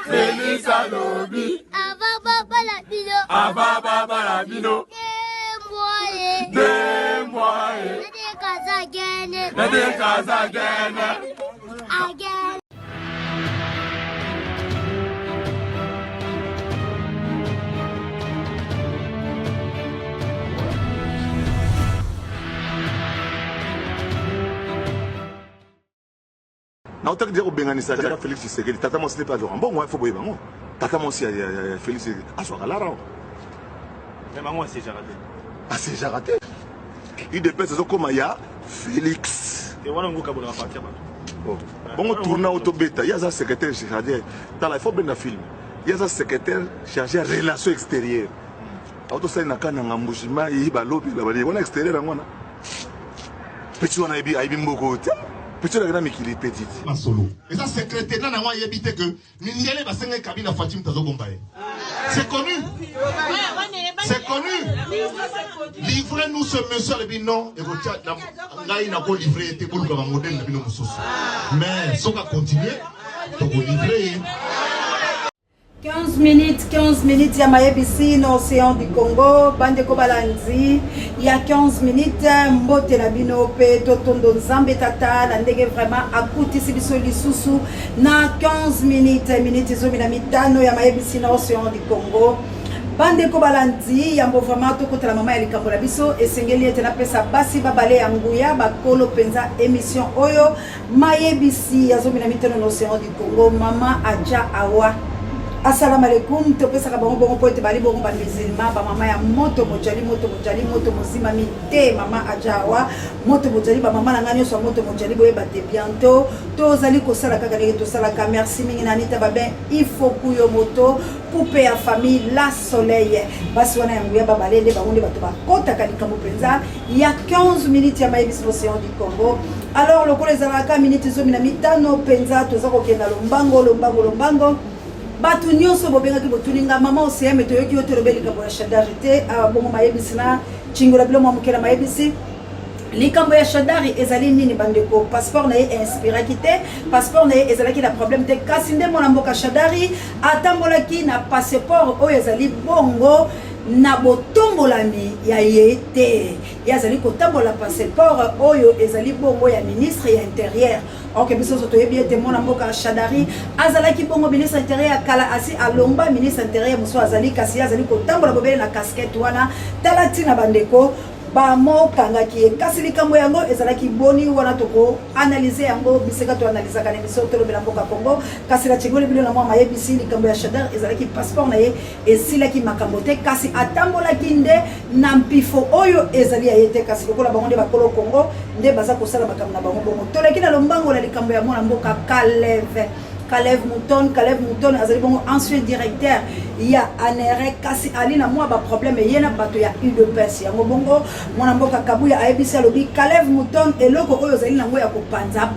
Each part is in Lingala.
Félix Alobi. Ava Balabino. Demoye. Nade Kazagene. Again. Na utaki dire obenganisa ya Félix Tshisekedi tata mo sile pas genre bon moi il faut boyer bango tata mo si ya Félix aswa kalara mais bango c'est jaraté c'est jaraté il dépêche zo comme ya Félix et wana ngoka bona partir ba bon tourna autobeta ya za secrétaire chargé il faut bien film ya za secrétaire chargé à relations extérieures auto ça na kana ngambushima yi balobi la bali wana extérieur ngona petit wana ibi aibi mboko petit la grande mikili petite masolo et ça secrétaire na ngwa yebite que mindele basenga kabila Fatim tazo bombaye c'est connu livrez-nous ce monsieur le binon et votre ngai na ko livrer te boluka ba modèle na bino mususu mais soka continuer to ko livrer 15 minutes, ya mayebisi na océan du Congo, bande ko balanzi, il y a 15 minutes, mbote na bino pe totondo nzambe tata, la ndege vraiment akuti sibiso lisusu na 15 minutes zo mina mitano ya mayebisi na océan du Congo. Bande ko balanzi, yambo vraiment to kotala mama ya likambo na biso, esengeli ete na pesa basi babale ya nguya, bakolo penza émission oyo, mayebisi ya zo mina mitano na océan du Congo, mama Adja Awa. Assalamu alaikum, to pesa ka bango bongo poete bali bongo ba musulman ba mama ya moto mojali moto mozima mite mama Ajawa moto mojali ba mama na ngani so moto mojali boye ba te bientôt to zali ko sala kaka ndenge to sala ka merci mingi na nita ba ben il faut kuyo moto couper ya famille la soleil basi wana yangu ya baba lende ba ngonde bato ba kota kalika mopenza il y a 15 minutes ya mayebisi l'océan du Congo. Alors le ko les alaka minutes zo mina mitano penza to za ko kenda lombango batu nyonso bobengaki botulinga mama oseme toyoki yo tolobeli likambo ya Shadari te bongo mayebisi na chingola bilo mwa mokela mayebisi likambo ya Shadari ezali nini bandeko passeport na ye inspiraki te passeport na ye ezalaki na problème te kasi nde mwana mboka Shadari atambolaki na passeport oyo ezali bongo na botombolami ya ye te yazali kotambola passeport oyo ezali bongo ya ministre ya intérieur. Ok, biso soto yebi ete mwana mboka Shadari azalaki bongo ministre intérieur kala asi alomba ministre intérieur muso azali kasi azali kotambola bobele na casquette wana talati na bandeko ba mo kangaki kasi likambo yango ezalaki boni wana toko analyser yango biseka to analyser kana biso to lobela mboka Congo kasi la chingole bilo na mwa mayebisi likambo ya Shadari ezalaki passeport na ye esilaki makambo te kasi atambolaki nde na mpifo oyo ezali ya yete kasi lokola bango nde bakolo Congo nde baza kosala makambo na bango bongo toleki na lombango la likambo ya mwana mboka Kalev Mouton azali bongo ancien directeur ya ANERE kasi ali na mwa ba problème yena bato ya UDPS yango bongo mwana mboka Kabuya ayebisi alobi Kalev Mouton eloko oyo ozali nango ya kopanza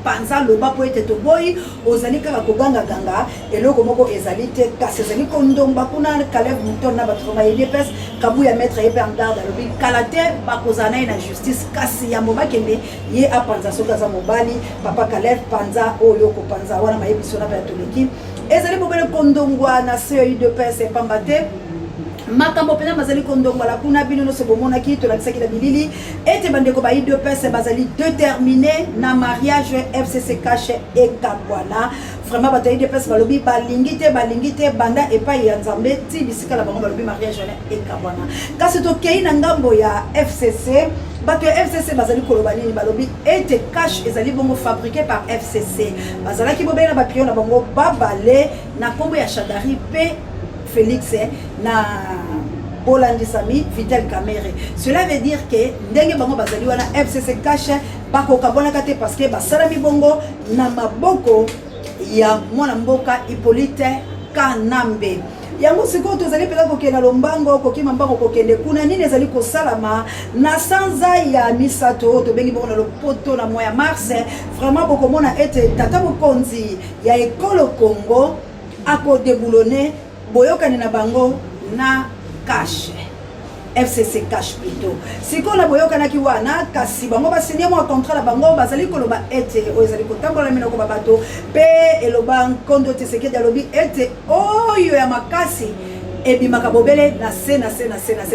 loba po ete to boy ozali kaka koganga eloko moko ezali te kasi ezali kondomba kuna Kalev Mouton na bato ya UDPS Kabuya mettre ye en garde alobi kalate bakozana na justice kasi ya mobakende ye apanza soka za mobali papa Kalev panza oyo kopanza wana mayebisi na toleki ezali bobele kondongwa na CEI de PS pambate makambo pena bazali kondongwa la kuna bino no se bomona ki to lakisaki la bilili ete bandeko ba de PS bazali déterminé na mariage FCC cache et Kabwana vraiment bataille de PS balobi balingite banda epai ya Nzambe ti bisika la bango balobi mariage et Kabwana kasi to kei na ngambo ya FCC bato ya FCC bazali kolobani balobi ete cash ezali bongo fabriqué par FCC bazalaki bobena ba pion na bango babale na kombo ya Shadari pe Félix na Bolandi Sami Vital Kamere. Cela veut dire que ndenge bango bazali wana FCC cash bako kabona kate parce que basalami bongo na maboko ya mwana mboka Hippolyte Kanambe. Yango siko tozali pela kokena lombango kokima mbango kokende kuna nini ezali kosalama na sanza ya misato to bengi bongo na lopoto na moya mars vraiment bokomona ete tata mokonzi ya ekolo Congo ako déboulonné boyokani na bango na cash FCC Cash plutôt. Si qu'on a boyo kanaki wana kasi bango ba signer mo contrat la bango bazali ko loba ete o ezali ko tambola mina ko babato pe eloba Nkondo Tshisekedi alobi ete oyo ya makasi ebi makabobele na se.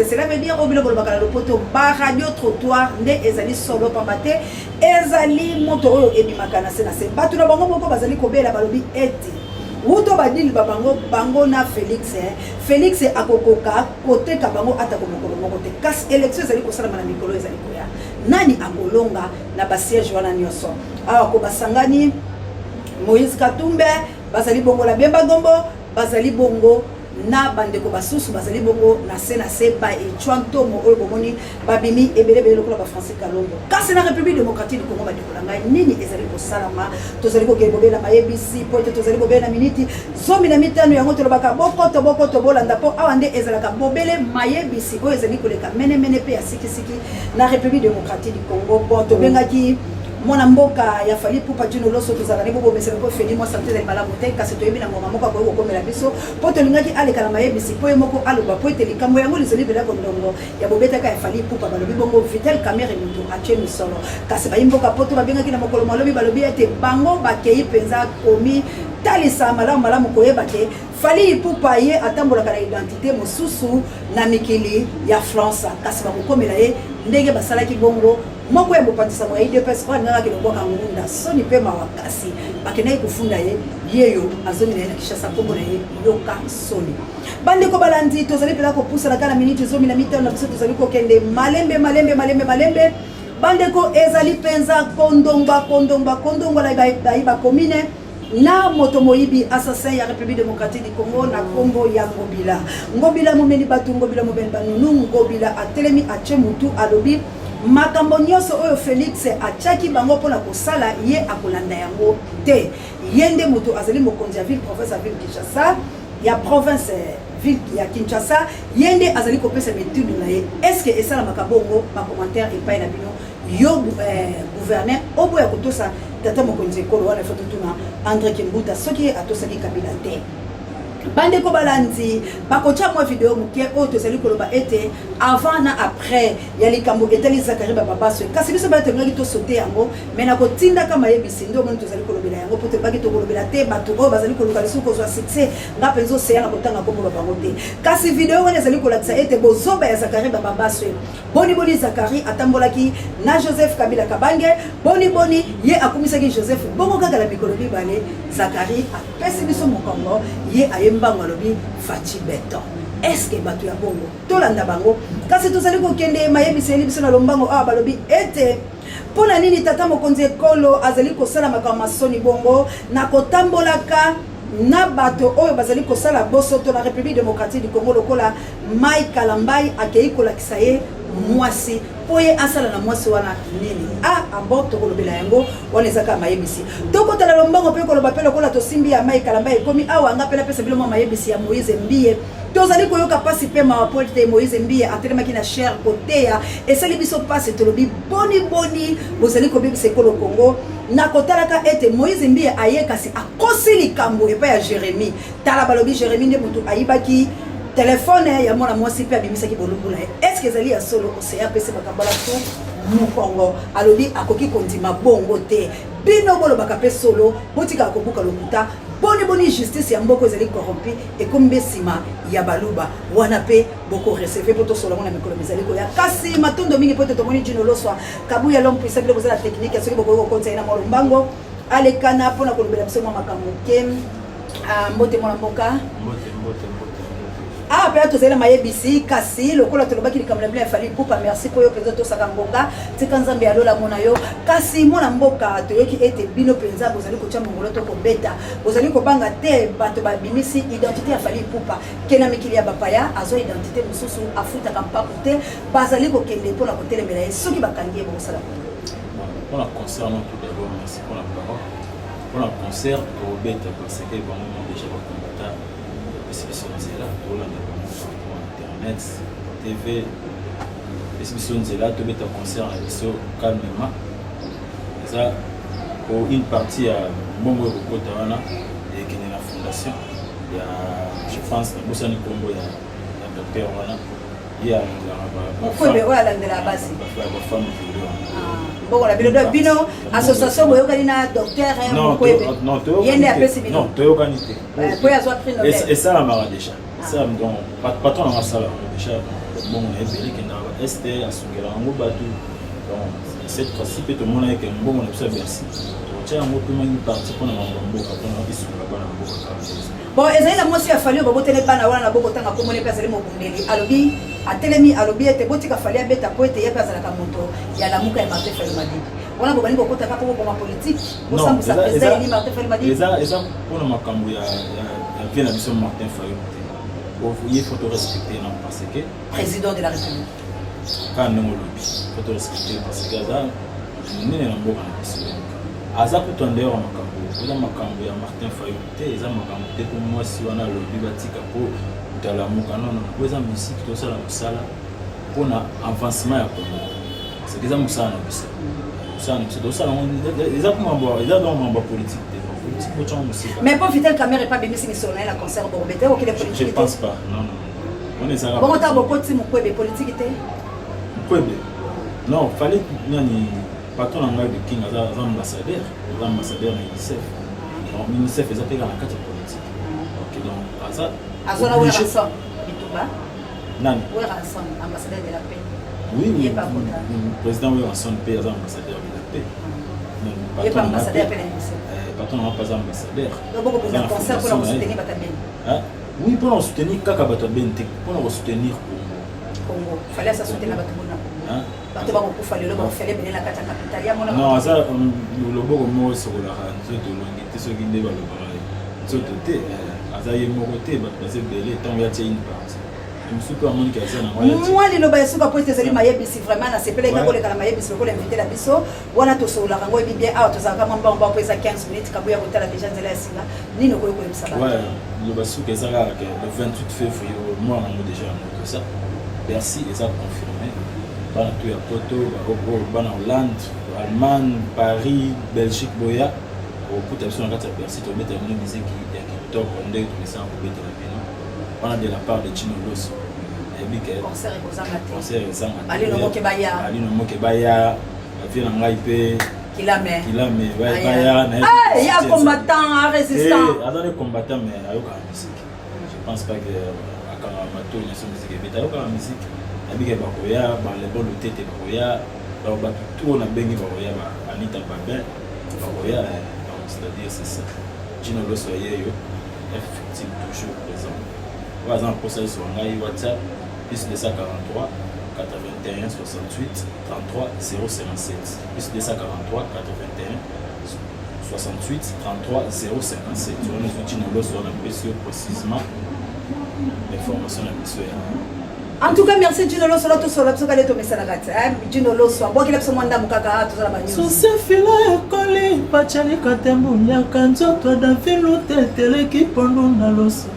Cela veut dire obilo ko bakala lopoto ba radio trottoir nde ezali solo pambate ezali moto oyo ebi makana se. Batu na bango moko bazali ko bela balobi ete Wuto badili bango na Félix akokoka kote ka bango ata ko mokolo moko te kasi élection ezali ko sala na mikolo ezali ko ya nani akolonga na ba siège wana nyonso awa ko basangani Moïse Katumbe bazali bongo la Bemba Gombo bazali bongo na bandeko basusu bazali bongo na se ba echwanto mo oyo bomoni babimi ebele lokola ba Français Kalombo kasi na République démocratique du Congo bandeko langa nini ezali ko salama tozali ko gebobela mayebisi po tozali ko bena miniti zomi na mitano yango to lobaka boko to bolanda po awande ezalaka bobele mayebisi oyo ezali ko leka mene pe ya siki na République démocratique du Congo bon to bengaki Mona mboka ya fali pupa jino loso tozala ne bobo meselo ko feli mo santé de malamu te kasi to yebina ngoma moko ko ko mela biso po to lingaki ale kala mayebisi po yemoko aloba po te likambo yango lizoli bela ko ndongo ya bobeta ka ya fali pupa balobi bongo vitel camera mutu ache misolo kasi ba yimboka po to babengaki na mokolo malobi balobi ete bango bakei penza komi talisa malamu ko yebake fali pupa ye atambola kana identité mosusu na mikili ya France kasi ba ko mela ye ndenge basalaki bongo moko ya bopatisa mo ide pesa kwa ngaka kilongo ngunda soni pe mawakasi bakena ikufunda ye yeyo azoni na Kinshasa kombo na ye yoka soni bande ko balandi tozali pela ko pusa na kana minute zomi na mitano na biso tozali ko kende malembe bande ko ezali penza kondongba la ba commune na moto moyibi assassin ya République démocratique du Congo na Congo ya Ngobila momeni batu Ngobila mobeni banunu Ngobila atelemi achemutu alobi makambo nyonso oyo Félix achaki bango pona kosala ye akolanda yango te yende moto azali mokonzi ya ville province ya ville Kinshasa ya province ville ya Kinshasa yende azali kopesa metudu na ye est-ce que esala makabongo ba commentaire epai na bino yo gouverneur obo ya kotosa tata mokonzi ekolo wana foto tuna André Kimbuta soki atosaki Kabila te bande ko balandi bakocha mo vidéo muke o tozali koloba ete avant na après ya likambo etali Zakari baba so kasi biso ba tengi to sauter yango mena ko tinda kama yebisi ndo mo tozali kolobela yango poto baki to kolobela te batu o bazali koluka lisuko zo succès nga penzo se yana kotanga ko bango te kasi vidéo wana ezali kolakisa ete bozoba ya Zakari baba so boni Zakari atambolaki na Joseph Kabila Kabange boni ye akumisaki Joseph bongo kaka la mikolobi bale Zakari apesi biso mokongo ye mbango lobi Fati Beton est-ce que batu ya bongo tolanda bango kasi tozali ko kende mayebisi biso na lombango awa balobi ete pona nini tata mokonzi ekolo azali kosala makambo masoni bongo na kotambolaka na bato oyo bazali kosala bosoto na République démocratique du Congo lokola Mai Kalambai akei kolakisa ye mwasi poye asala na mwasi wana nini aborto kolobela yango wana ezaka mayebisi tokotala lombango pe koloba pe lokola tosimbi ya Mai Kalambai ekomi awa anga pela pesa biloma mayebisi ya Moïse Mbiye tozali koyoka pasi pe mawapolte Moïse Mbiye atelemaki na cher koteya esali biso pasi tolobi boni bozali kobebisa ekolo Congo na kotalaka ete Moïse Mbiye aye kasi akosi likambo epa ya Jérémie tala balobi Jérémie nde mutu ayibaki téléphone ya mwana mwasi pe abimisaki bolungula est-ce que ezali ya solo oseya pese bakambala to mukongo alobi akoki kondima bongo te bino bolobaka pe solo botika kobuka lokuta boni justice ya mboko ezali corrompi ekombe sima ya baluba wana pe boko recevoir poto solo mona mikolo mizali ko ya kasi matondo mingi poto tomoni jino loswa kabu ya l'homme puissant bile bozala technique ya soki boko konza ina molombango alekana pona kolobela biso makambo ke mbote mona mboka pe tozela mayebisi kasi lokola tolobaki likambo la fali pupa merci po yo penza to saka ngonga tika nzambe ya lola mona yo kasi mona mboka toyoki ete bino penza bozali ko chamba ngolo to ko beta bozali ko banga te bato ba bimisi identité ya fali pupa kena mikili ya bapaya azo identité mususu afuta kampa te bazali ko kende pona ko telemela soki bakangie bo sala pour la concert non tout d'abord merci pour la parole pour la concert au beta parce que vraiment déjà ba combattant c'est là pour la internet TV c'est là tu mets ton concert calmement ça pour une partie à Mongo Kotawana et qui est la fondation il y a je pense que Bosani Combo il y a docteur Wana il y a la base. Bon, la bino association boyokanina docteur non, toyokanité. Et ça la mara déjà. Ça donc patron na sala déjà bon on est belé que na ST asungela ngo batu. Donc cette fois-ci peut tout le monde avec un bon on observe merci. Tiens mo tout une partie pour na mboka pour na bisunga bana mboka. Bon, ezali moi si afali ko botele bana wana na boko tanga ko mone pesa le mo bundeli alobi atelemi alobi ete botika fali abeta ko ete ye pesa la kamoto ya lamuka ya Martin Fayulu Madidi. Wana ko bani ko kota ka ko ma politique bo sambu sa pesa ni Martin Fayulu Madidi. Eza pour makambo ya bien la mission Martin Fayulu. Il faut respecter non parce que président de la République. Quand nous lobby, faut respecter parce que ça ni na mboka na president. Aza kutondera makambo. Oza makambo ya Martin Fayulu te eza makambo te ko mwasi wana lobby batika po tala mukano na ko eza musique to sala musala pour na avancement ya Congo. C'est déjà musala na bisa. Musala c'est do sala eza ko mambo eza do mambo politique. Mais pour Vital Caméra pas bien si missionnaire la concert Borbete ou qu'il est politique. Je pense pas. Non. On est ça. Bon t'as beaucoup de mon kwebe politique té. Kwebe. Non, fallait nani patron en de King as ambassadeur de l'UNICEF. Donc l'UNICEF est appelé dans la carte politique. OK donc à ça Azona ou ransom Bituba. Nani? Ou ransom ambassadeur de la paix. Oui, président ou ransom paix ambassadeur de la paix. Il est pas ambassadeur de l'UNICEF. Patron n'a pas ambassadeur. Donc beaucoup de concert pour nous soutenir Batabien. Hein? Oui, pour nous soutenir Kaka Batabien, pour nous soutenir Congo. Fallait ça soutenir Batabien. Hein? Bato ba ko fallait le ba fallait bien la carte capitale ya mona. Non, ça le logo mo sur la radio de l'ongité ce qui n'est pas le pareil. Tout te azaye mo côté ba passer belé tant ya tie une part. Moi les loba yesuka po tezeli mayebisi vraiment na sepele ka koleka na mayebisi ko l'inviter la biso wana to sola kango ebi bien out za ka mamba mba po eza 15 minutes kabuya ko tala déjà nzela singa nino ko ko ebisa ba. Ouais, le basuka ça le 28 février moi on déjà que ça. Bercy et ça confirmé. Bana tu ya Poto, bana Hollande, Allemagne, Paris, Belgique boya au kuta biso na kata Bercy to mettre une musique ya kitoko ndé to ça pour mettre la pena. On a de la part de Chino Loso. Concert et concert Ali no Mokebaya. Ali no Mokebaya. Vient en Ngaipé. Kilame. Baya. Il y a combattant, résistant. Attendez combattant mais ayoka musique. Je pense pas que akama mato ni so musique mais ayoka musique. Abike bakoya, ba le bon tete bakoya, ba ba tout na bengi bakoya ba Anita Babin. Bakoya donc c'est-à-dire c'est ça. Chino Loso yeyo effectivement toujours présent. Par exemple, pour ça, sur WhatsApp, plus 243 81 68 33 057. Plus 243 81 68 33 057. Sur nos outils, nous avons précisément l'information de l'issue. En tout cas, merci Junolo Solo to solo so kale to mesalagat. Junolo so bo kile so mwanda mukaka to sala banyo. So se fila ekole pachali katembu nyaka nzoto da filo tetele ki pondo na loso.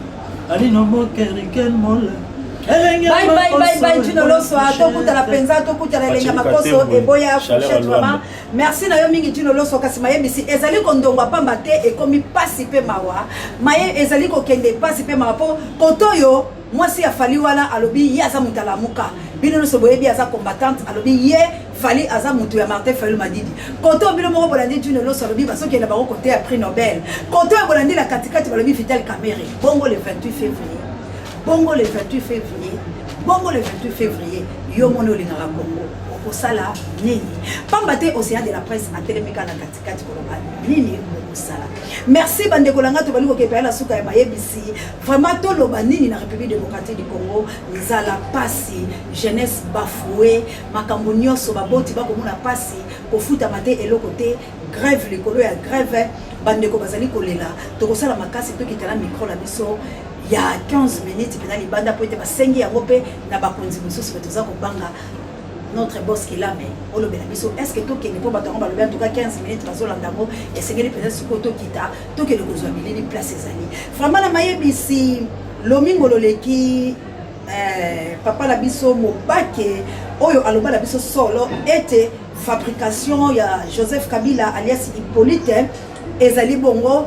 Ali no mo keriken mola. Bye Junolo so to kuta la penza to kuta la lenga makoso e boya fuchet vraiment. Merci na yo mingi Junolo so kasi maye bisi ezali kondongwa pamba te e komi pasi pe mawa. Maye ezali ko kende pasi pe mawa po kotoyo. Moi si afali wala alobi yaza mutala muka bino no soboyebi aza combattante alobi ye fali aza mutu ya Martin Fayulu Madidi koto bino moko bolandi Juno Loso alobi baso kenda ba côté à prix Nobel koto bolandi la katikati balobi Vital Caméra bongo le 28 février bongo le 28 février bongo le 28 février yo mono lingara Congo okosala nini pambate océan de la presse a télémika na katikati koloba nini okosala. Merci bandeko langa to baliko ke la suka ya mayebisi vraiment to loba nini na République démocratique du Congo nizala pasi jeunesse bafouée makambo nyonso baboti bakomona pasi kofuta mate eloko te grève likolo ya grève bandeko bazali kolela to kosala makasi to kitala micro la biso ya 15 minutes pena libanda po ete basengi yango pe na bakonzi mosusu betoza kobanga notre boss qui l'a mais on le bénéfice est-ce que tout qui n'est pas battant va le bien en tout cas 15 minutes dans l'andango et c'est que peut-être ce koto kita tout que le besoin il place ses amis vraiment la mayebi si lomingo loleki papa la biso mobake oyo aloba la biso solo était fabrication ya Joseph Kabila alias Hippolyte ezali bongo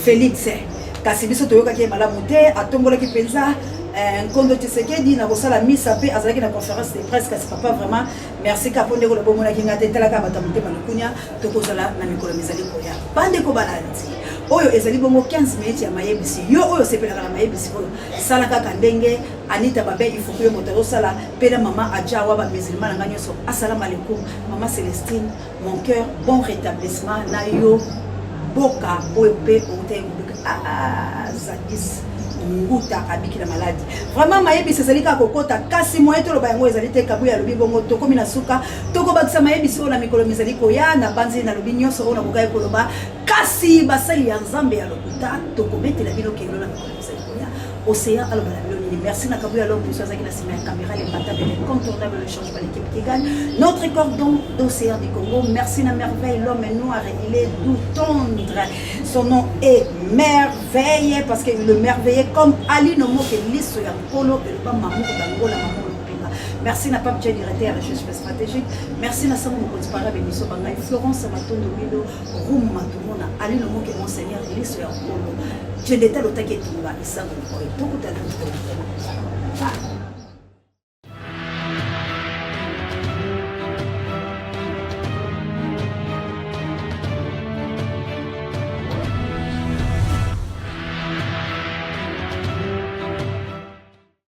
Félix kasi biso toyoka ki malamu te atombola ki penza Nkondo Tshisekedi na kosala misa pe azalaki na conférence de presse kasi papa vraiment merci kaponde ko lobo mona kinga tetela ka batamute malukunya to kozala na mikolo mizali koya bande ko balandi oyo ezali bongo 15 minutes ya mayebisi yo oyo sepelaka na mayebisi oyo sala kaka ndenge Anita Babe il faut que motero sala pena mama ajawa ba musulman nga nyoso assalamu alaikum maman Célestine mon cœur bon rétablissement na yo boka oyo pe ote zadis nguta abiki na maladie vraiment mayebisi ezali kaka kokota kasi moyen to loba yango ezali te kabu ya lobi bongo tokomi na suka tokobakisa mayebisi oyo na mikolo mizali koya na banzi na lobi nyonso oyo na kokai koloba kasi basali ya nzambe ya lokuta tokobetela bino kelo na mikolo mizali koya Océan aloba na bino nini merci na kabu ya lobi biso azaki na sima ya caméra les patables incontournables le changement l'équipe qui gagne notre cordon d'Océan du Congo merci na merveille l'homme noir il est doux tendre son nom est merveille parce que le merveilleux comme Ali Nomo que liso ya polo et pas maman d'angola maman pinga merci na pape directeur à la recherche stratégique merci na samu ko dispara beniso bangai Florence Matondo Milo Rum Matumona Ali Nomo que monseigneur liso ya polo je l'état l'otake tunga isango ko to ko